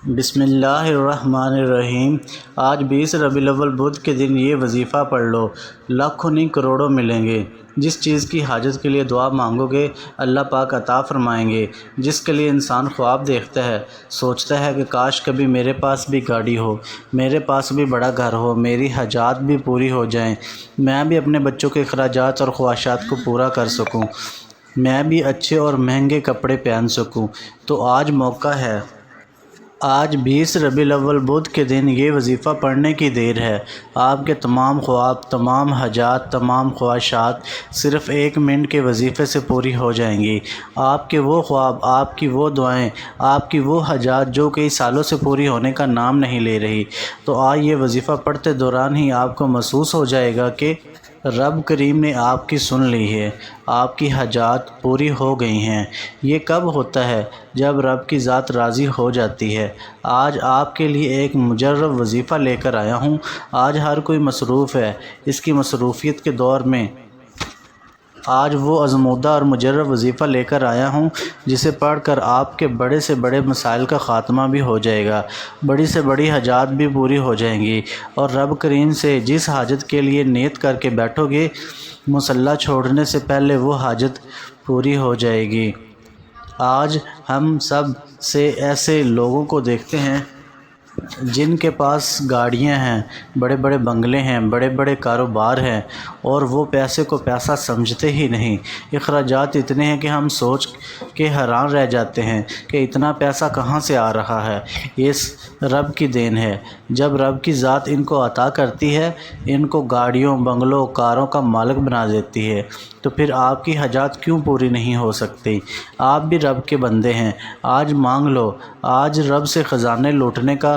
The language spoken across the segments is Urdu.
بسم اللہ الرحمن الرحیم۔ آج 20 ربیع الاول بدھ کے دن یہ وظیفہ پڑھ لو، لاکھوں نہیں کروڑوں ملیں گے۔ جس چیز کی حاجت کے لیے دعا مانگو گے اللہ پاک عطا فرمائیں گے۔ جس کے لیے انسان خواب دیکھتا ہے، سوچتا ہے کہ کاش کبھی میرے پاس بھی گاڑی ہو، میرے پاس بھی بڑا گھر ہو، میری حاجات بھی پوری ہو جائیں، میں بھی اپنے بچوں کے اخراجات اور خواہشات کو پورا کر سکوں، میں بھی اچھے اور مہنگے کپڑے پہن سکوں، تو آج موقع ہے۔ آج 20 ربیع الاول بدھ کے دن یہ وظیفہ پڑھنے کی دیر ہے۔ آپ کے تمام خواب، تمام حاجات، تمام خواہشات صرف 1 منٹ کے وظیفے سے پوری ہو جائیں گی۔ آپ کے وہ خواب، آپ کی وہ دعائیں، آپ کی وہ حاجات جو کئی سالوں سے پوری ہونے کا نام نہیں لے رہی، تو آج یہ وظیفہ پڑھتے دوران ہی آپ کو محسوس ہو جائے گا کہ رب کریم نے آپ کی سن لی ہے، آپ کی حاجات پوری ہو گئی ہیں۔ یہ کب ہوتا ہے؟ جب رب کی ذات راضی ہو جاتی ہے۔ آج آپ کے لیے ایک مجرب وظیفہ لے کر آیا ہوں۔ آج ہر کوئی مصروف ہے۔ اس کی مصروفیت کے دور میں آج وہ آزمودہ اور مجرب وظیفہ لے کر آیا ہوں جسے پڑھ کر آپ کے بڑے سے بڑے مسائل کا خاتمہ بھی ہو جائے گا، بڑی سے بڑی حاجات بھی پوری ہو جائیں گی، اور رب کریم سے جس حاجت کے لیے نیت کر کے بیٹھو گے، مصلی چھوڑنے سے پہلے وہ حاجت پوری ہو جائے گی۔ آج ہم سب سے ایسے لوگوں کو دیکھتے ہیں جن کے پاس گاڑیاں ہیں، بڑے بڑے بنگلے ہیں، بڑے بڑے کاروبار ہیں، اور وہ پیسے کو پیسہ سمجھتے ہی نہیں۔ اخراجات اتنے ہیں کہ ہم سوچ کے حیران رہ جاتے ہیں کہ اتنا پیسہ کہاں سے آ رہا ہے۔ یہ رب کی دین ہے۔ جب رب کی ذات ان کو عطا کرتی ہے، ان کو گاڑیوں، بنگلوں، کاروں کا مالک بنا دیتی ہے، تو پھر آپ کی حاجات کیوں پوری نہیں ہو سکتی؟ آپ بھی رب کے بندے ہیں۔ آج مانگ لو۔ آج رب سے خزانے لوٹنے کا،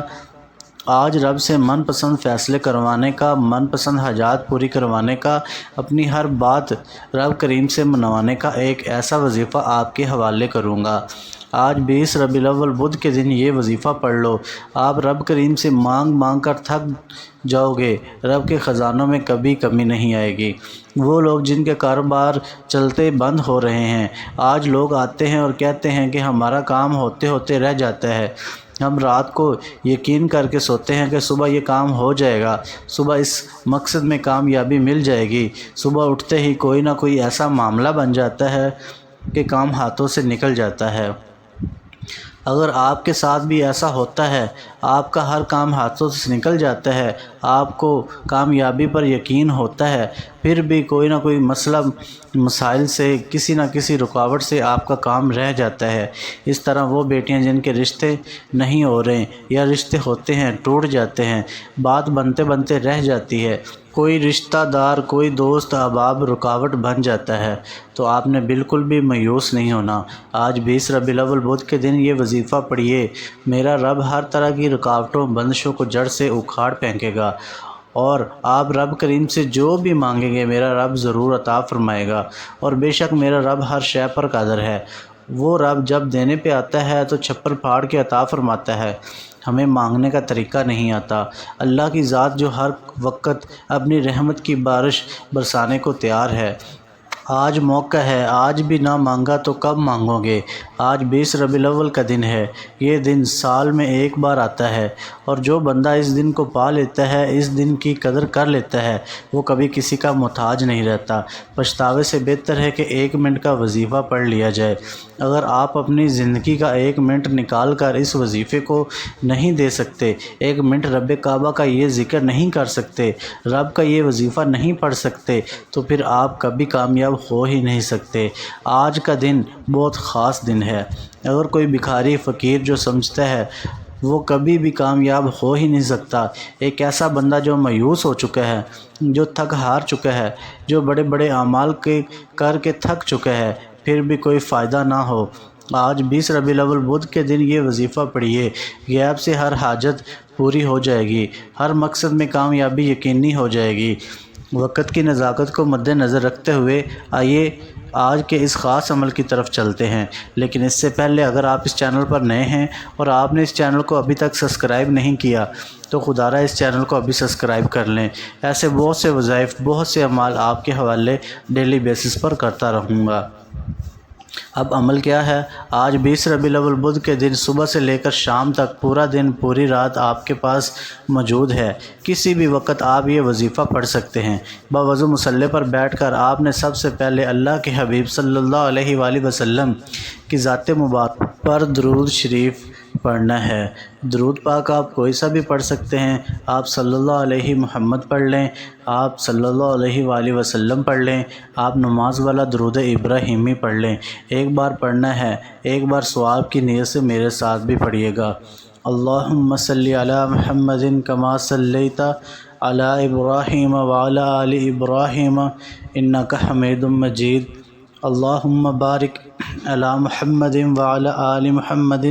آج رب سے من پسند فیصلے کروانے کا، من پسند حاجات پوری کروانے کا، اپنی ہر بات رب کریم سے منوانے کا ایک ایسا وظیفہ آپ کے حوالے کروں گا۔ آج 20 ربیع الاول بدھ کے دن یہ وظیفہ پڑھ لو۔ آپ رب کریم سے مانگ مانگ کر تھک جاؤ گے، رب کے خزانوں میں کبھی کمی نہیں آئے گی۔ وہ لوگ جن کے کاروبار چلتے بند ہو رہے ہیں، آج لوگ آتے ہیں اور کہتے ہیں کہ ہمارا کام ہوتے ہوتے رہ جاتا ہے، ہم رات کو یقین کر کے سوتے ہیں کہ صبح یہ کام ہو جائے گا، صبح اس مقصد میں کامیابی مل جائے گی، صبح اٹھتے ہی کوئی نہ کوئی ایسا معاملہ بن جاتا ہے کہ کام ہاتھوں سے نکل جاتا ہے۔ اگر آپ کے ساتھ بھی ایسا ہوتا ہے، آپ کا ہر کام ہاتھوں سے نکل جاتا ہے، آپ کو کامیابی پر یقین ہوتا ہے، پھر بھی کوئی نہ کوئی مسئلہ، مسائل سے، کسی نہ کسی رکاوٹ سے آپ کا کام رہ جاتا ہے، اس طرح وہ بیٹیاں جن کے رشتے نہیں ہو رہے یا رشتے ہوتے ہیں ٹوٹ جاتے ہیں، بات بنتے بنتے رہ جاتی ہے، کوئی رشتہ دار، کوئی دوست احباب رکاوٹ بن جاتا ہے، تو آپ نے بالکل بھی مایوس نہیں ہونا۔ آج 20 ربیع الاول بدھ کے دن یہ وظیفہ پڑھیے۔ میرا رب ہر طرح کی رکاوٹوں، بندشوں کو جڑ سے اکھاڑ پھینکے گا، اور آپ رب کریم سے جو بھی مانگیں گے میرا رب ضرور عطا فرمائے گا، اور بے شک میرا رب ہر شے پر قادر ہے۔ وہ رب جب دینے پہ آتا ہے تو چھپر پھاڑ کے عطا فرماتا ہے، ہمیں مانگنے کا طریقہ نہیں آتا۔ اللہ کی ذات جو ہر وقت اپنی رحمت کی بارش برسانے کو تیار ہے۔ آج موقع ہے، آج بھی نہ مانگا تو کب مانگو گے؟ آج 20 ربیع الاول کا دن ہے۔ یہ دن سال میں ایک بار آتا ہے، اور جو بندہ اس دن کو پا لیتا ہے، اس دن کی قدر کر لیتا ہے، وہ کبھی کسی کا محتاج نہیں رہتا۔ پچھتاوے سے بہتر ہے کہ 1 منٹ کا وظیفہ پڑھ لیا جائے۔ اگر آپ اپنی زندگی کا 1 منٹ نکال کر اس وظیفے کو نہیں دے سکتے، 1 منٹ رب کعبہ کا یہ ذکر نہیں کر سکتے، رب کا یہ وظیفہ نہیں پڑھ سکتے، تو پھر آپ کبھی کامیاب ہو ہی نہیں سکتے۔ آج کا دن بہت خاص دن ہے۔ اگر کوئی بھکاری، فقیر جو سمجھتا ہے وہ کبھی بھی کامیاب ہو ہی نہیں سکتا، ایک ایسا بندہ جو مایوس ہو چکا ہے، جو تھک ہار چکا ہے، جو بڑے بڑے اعمال کر کے تھک چکا ہے، پھر بھی کوئی فائدہ نہ ہو، آج 20 ربیع الاول بدھ کے دن یہ وظیفہ پڑھیے۔ غیب سے ہر حاجت پوری ہو جائے گی، ہر مقصد میں کامیابی یقینی ہو جائے گی۔ وقت کی نزاکت کو مد نظر رکھتے ہوئے آئیے آج کے اس خاص عمل کی طرف چلتے ہیں، لیکن اس سے پہلے اگر آپ اس چینل پر نئے ہیں اور آپ نے اس چینل کو ابھی تک سبسکرائب نہیں کیا تو خدا را اس چینل کو ابھی سبسکرائب کر لیں۔ ایسے بہت سے وظائف، بہت سے اعمال آپ کے حوالے ڈیلی بیسس پر کرتا رہوں گا۔ اب عمل کیا ہے؟ آج 20 ربیع الاول بدھ کے دن صبح سے لے کر شام تک پورا دن پوری رات آپ کے پاس موجود ہے۔ کسی بھی وقت آپ یہ وظیفہ پڑھ سکتے ہیں۔ باوضو مصلی پر بیٹھ کر آپ نے سب سے پہلے اللہ کے حبیب صلی اللہ علیہ وآلہ وسلم کی ذات مبارک پر درود شریف پڑھنا ہے۔ درود پاک آپ کوئی سا بھی پڑھ سکتے ہیں۔ آپ صلی اللہ علیہ محمد پڑھ لیں، آپ صلی اللہ علیہ وآلہ وسلم پڑھ لیں، آپ نماز والا درود ابراہیمی پڑھ لیں۔ ایک بار پڑھنا ہے، ایک بار ثواب کی نیت سے میرے ساتھ بھی پڑھیے گا۔ اللہم صلی علی محمد کما صلیت علی ابراہیم وعلی آل ابراہیم انک حمید مجید۔ اللہم بارک علی محمد وعلی آل محمد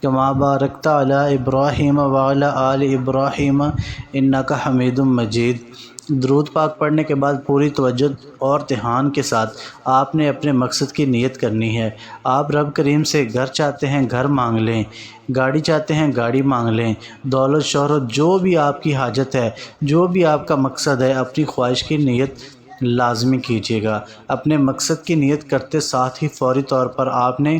کما بارکت علی ابراہیم وعلی آل ابراہیم انک حمید مجید۔ درود پاک پڑھنے کے بعد پوری توجہ اور دھیان کے ساتھ آپ نے اپنے مقصد کی نیت کرنی ہے۔ آپ رب کریم سے گھر چاہتے ہیں گھر مانگ لیں، گاڑی چاہتے ہیں گاڑی مانگ لیں، دولت شہرت جو بھی آپ کی حاجت ہے، جو بھی آپ کا مقصد ہے، اپنی خواہش کی نیت لازمی کیجیے گا۔ اپنے مقصد کی نیت کرتے ساتھ ہی فوری طور پر آپ نے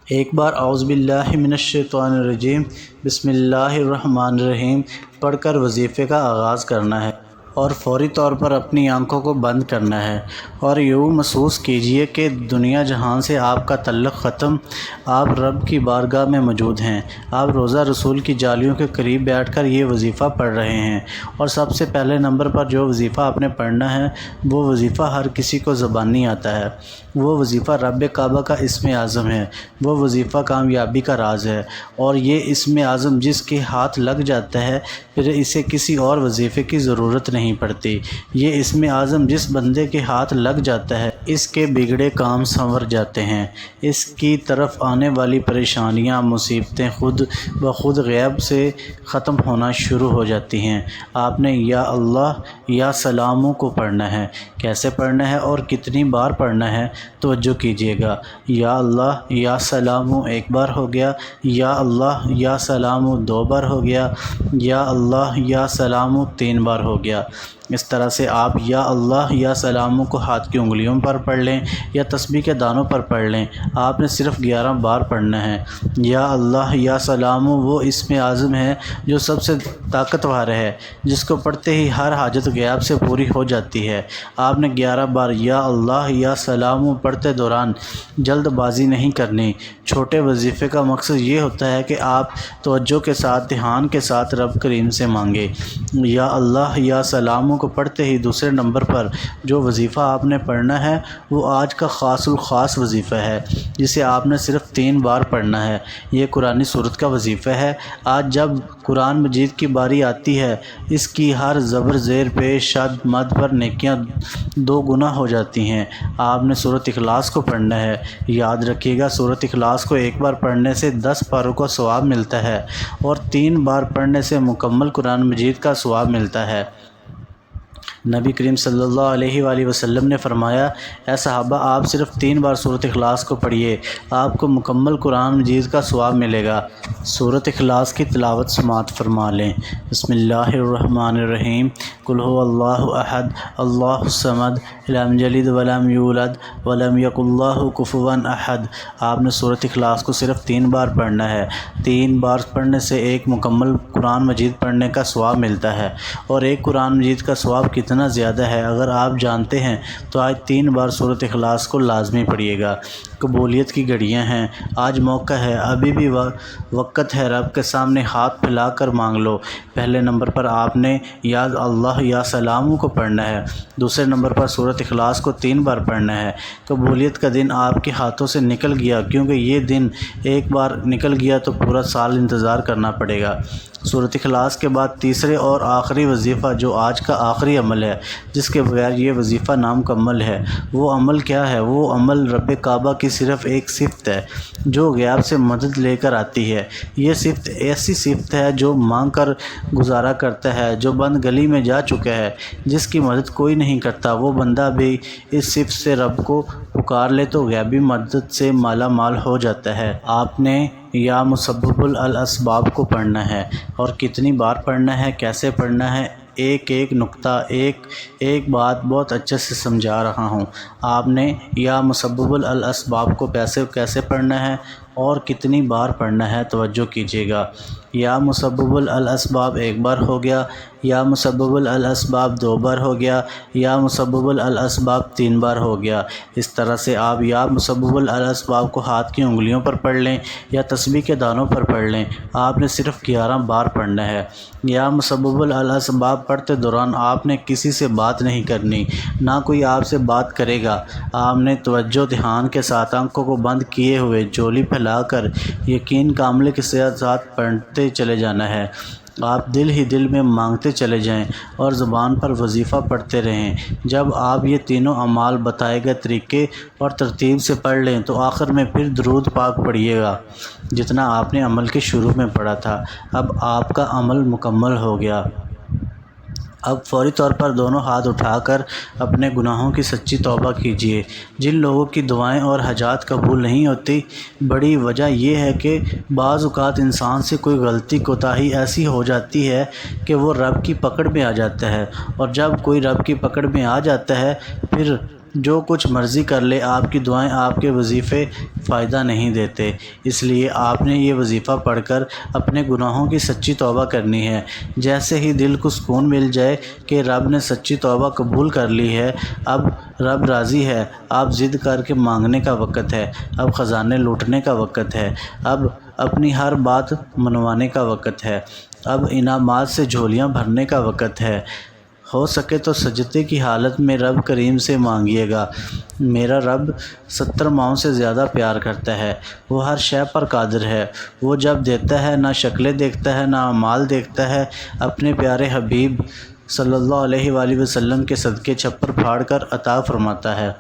ایک بار اعوذ باللہ من الشیطان الرجیم بسم اللہ الرحمن الرحیم پڑھ کر وظیفے کا آغاز کرنا ہے اور فوری طور پر اپنی آنکھوں کو بند کرنا ہے اور یوں محسوس کیجئے کہ دنیا جہان سے آپ کا تعلق ختم، آپ رب کی بارگاہ میں موجود ہیں۔ آپ روضہ رسول کی جالیوں کے قریب بیٹھ کر یہ وظیفہ پڑھ رہے ہیں اور سب سے پہلے نمبر پر جو وظیفہ آپ نے پڑھنا ہے وہ وظیفہ ہر کسی کو زبانی آتا ہے۔ وہ وظیفہ رب کعبہ کا اسم اعظم ہے، وہ وظیفہ کامیابی کا راز ہے، اور یہ اسم اعظم جس کے ہاتھ لگ جاتا ہے پھر اسے کسی اور وظیفے کی ضرورت نہیں پڑتی۔ یہ اسم اعظم جس بندے کے ہاتھ لگ جاتا ہے اس کے بگڑے کام سنور جاتے ہیں، اس کی طرف آنے والی پریشانیاں مصیبتیں خود بخود غیب سے ختم ہونا شروع ہو جاتی ہیں۔ آپ نے یا اللہ یا سلاموں کو پڑھنا ہے۔ کیسے پڑھنا ہے اور کتنی بار پڑھنا ہے توجہ کیجیے گا۔ یا اللہ یا سلاموں ایک بار ہو گیا، یا اللہ یا سلاموں دو بار ہو گیا، یا اللہ یا سلاموں تین بار ہو گیا۔ اس طرح سے آپ یا اللہ یا سلاموں کو ہاتھ کی انگلیوں پر پڑھ لیں یا تسبیح کے دانوں پر پڑھ لیں۔ آپ نے صرف 11 بار پڑھنا ہے۔ یا اللہ یا سلاموں وہ اسم اعظم ہے جو سب سے طاقتور ہے، جس کو پڑھتے ہی ہر حاجت غیاب سے پوری ہو جاتی ہے۔ آپ نے 11 بار یا اللہ یا سلاموں پڑھتے دوران جلد بازی نہیں کرنی۔ چھوٹے وظیفے کا مقصد یہ ہوتا ہے کہ آپ توجہ کے ساتھ دھیان کے ساتھ رب کریم سے مانگے۔ یا اللہ یا سلاموں کو پڑھتے ہی دوسرے نمبر پر جو وظیفہ آپ نے پڑھنا ہے وہ آج کا خاص الخاص وظیفہ ہے جسے آپ نے صرف 3 بار پڑھنا ہے۔ یہ قرآن سورت کا وظیفہ ہے۔ آج جب قرآن مجید کی باری آتی ہے اس کی ہر زبر زیر پیش شد مد پر نیکیاں 2 گنا ہو جاتی ہیں۔ آپ نے سورت اخلاص کو پڑھنا ہے۔ یاد رکھیے گا سورت اخلاص کو ایک بار پڑھنے سے 10 پاروں کا ثواب ملتا ہے اور 3 بار پڑھنے سے مکمل قرآن مجید کا ثواب ملتا ہے۔ نبی کریم صلی اللہ علیہ وآلہ وسلم نے فرمایا، اے صحابہ آپ صرف 3 بار سورت اخلاص کو پڑھیے، آپ کو مکمل قرآن مجید کا ثواب ملے گا۔ سورت اخلاص کی تلاوت سماعت فرما لیں۔ بسم اللہ الرحمن الرحیم قل هو اللہ احد اللہ الصمد لم یلد ولم یولد ولم یکن له کفوا احد۔ آپ نے سورت اخلاص کو صرف 3 بار پڑھنا ہے۔ 3 بار پڑھنے سے ایک مکمل قرآن مجید پڑھنے کا ثواب ملتا ہے، اور ایک قرآن مجید کا ثواب کتنا زیادہ ہے اگر آپ جانتے ہیں تو آج 3 بار سورت اخلاص کو لازمی پڑھیے گا۔ قبولیت کی گھڑیاں ہیں، آج موقع ہے، ابھی بھی وقت ہے، رب کے سامنے ہاتھ پھیلا کر مانگ لو۔ پہلے نمبر پر آپ نے یا اللہ یا سلاموں کو پڑھنا ہے، دوسرے نمبر پر سورت اخلاص کو 3 بار پڑھنا ہے۔ قبولیت کا دن آپ کے ہاتھوں سے نکل گیا، کیونکہ یہ دن ایک بار نکل گیا تو پورا سال انتظار کرنا پڑے گا۔ سورت اخلاص کے بعد تیسرے اور آخری وظیفہ جو آج کا آخری عمل ہے، جس کے بغیر یہ وظیفہ نامکمل ہے، وہ عمل کیا ہے؟ وہ عمل رب کعبہ کی صرف ایک صفت ہے جو غیاب سے مدد لے کر آتی ہے۔ یہ صفت ایسی صفت ہے جو مانگ کر گزارا کرتا ہے، جو بند گلی میں جا چکا ہے، جس کی مدد کوئی نہیں کرتا، وہ بندہ بھی اس صفت سے رب کو پکار لے تو غیبی مدد سے مالا مال ہو جاتا ہے۔ آپ نے یا مسبب الاسباب کو پڑھنا ہے، اور کتنی بار پڑھنا ہے، کیسے پڑھنا ہے، ایک ایک نقطہ، ایک ایک بات بہت اچھے سے سمجھا رہا ہوں۔ آپ نے یا مسبب الاسباب کو کیسے پڑھنا ہے اور کتنی بار پڑھنا ہے توجہ کیجیے گا۔ یا مسبب الاسباب ایک بار ہو گیا، یا مسبب الاسباب 2 بار ہو گیا، یا مسبب الاسباب 3 بار ہو گیا۔ اس طرح سے آپ یا مسبب الاسباب کو ہاتھ کی انگلیوں پر پڑھ لیں یا تسبیح کے دانوں پر پڑھ لیں، آپ نے صرف 11 بار پڑھنا ہے۔ یا مسبب الاسباب پڑھتے دوران آپ نے کسی سے بات نہیں کرنی، نہ کوئی آپ سے بات کرے گا۔ آپ نے توجہ دھیان کے ساتھ آنکھوں کو بند کیے ہوئے جولی پھیلا کر یقین کاملے کے ساتھ پڑھتے چلے جانا ہے۔ آپ دل ہی دل میں مانگتے چلے جائیں اور زبان پر وظیفہ پڑھتے رہیں۔ جب آپ یہ تینوں اعمال بتائے گئے طریقے اور ترتیب سے پڑھ لیں تو آخر میں پھر درود پاک پڑھیے گا جتنا آپ نے عمل کے شروع میں پڑھا تھا۔ اب آپ کا عمل مکمل ہو گیا۔ اب فوری طور پر دونوں ہاتھ اٹھا کر اپنے گناہوں کی سچی توبہ کیجیے۔ جن لوگوں کی دعائیں اور حاجات قبول نہیں ہوتی، بڑی وجہ یہ ہے کہ بعض اوقات انسان سے کوئی غلطی کوتاہی ایسی ہو جاتی ہے کہ وہ رب کی پکڑ میں آ جاتا ہے، اور جب کوئی رب کی پکڑ میں آ جاتا ہے پھر جو کچھ مرضی کر لے، آپ کی دعائیں، آپ کے وظیفے فائدہ نہیں دیتے۔ اس لیے آپ نے یہ وظیفہ پڑھ کر اپنے گناہوں کی سچی توبہ کرنی ہے۔ جیسے ہی دل کو سکون مل جائے کہ رب نے سچی توبہ قبول کر لی ہے، اب رب راضی ہے، اب ضد کر کے مانگنے کا وقت ہے، اب خزانے لوٹنے کا وقت ہے، اب اپنی ہر بات منوانے کا وقت ہے، اب انعامات سے جھولیاں بھرنے کا وقت ہے۔ ہو سکے تو سجدے کی حالت میں رب کریم سے مانگیے گا۔ میرا رب 70 ماؤں سے زیادہ پیار کرتا ہے، وہ ہر شے پر قادر ہے۔ وہ جب دیتا ہے نہ شکلیں دیکھتا ہے نہ اعمال دیکھتا ہے، اپنے پیارے حبیب صلی اللہ علیہ وآلہ وسلم کے صدقے چھپر پھاڑ کر عطا فرماتا ہے۔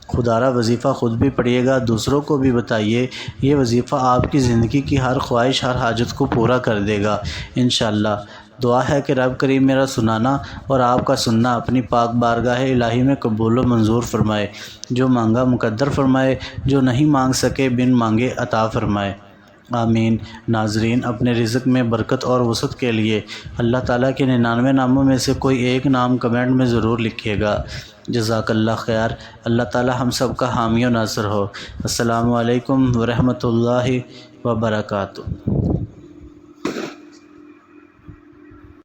خدا را وظیفہ خود بھی پڑھیے گا، دوسروں کو بھی بتائیے۔ یہ وظیفہ آپ کی زندگی کی ہر خواہش، ہر حاجت کو پورا کر دے گا انشاءاللہ۔ دعا ہے کہ رب کریم میرا سنانا اور آپ کا سننا اپنی پاک بارگاہ الہی میں قبول و منظور فرمائے۔ جو مانگا مقدر فرمائے، جو نہیں مانگ سکے بن مانگے عطا فرمائے، آمین۔ ناظرین، اپنے رزق میں برکت اور وسعت کے لیے اللہ تعالیٰ کے 99 ناموں میں سے کوئی ایک نام کمنٹ میں ضرور لکھیے گا۔ جزاک اللہ خیر۔ اللہ تعالیٰ ہم سب کا حامی و ناصر ہو۔ السلام علیکم ورحمۃ اللہ وبرکاتہ۔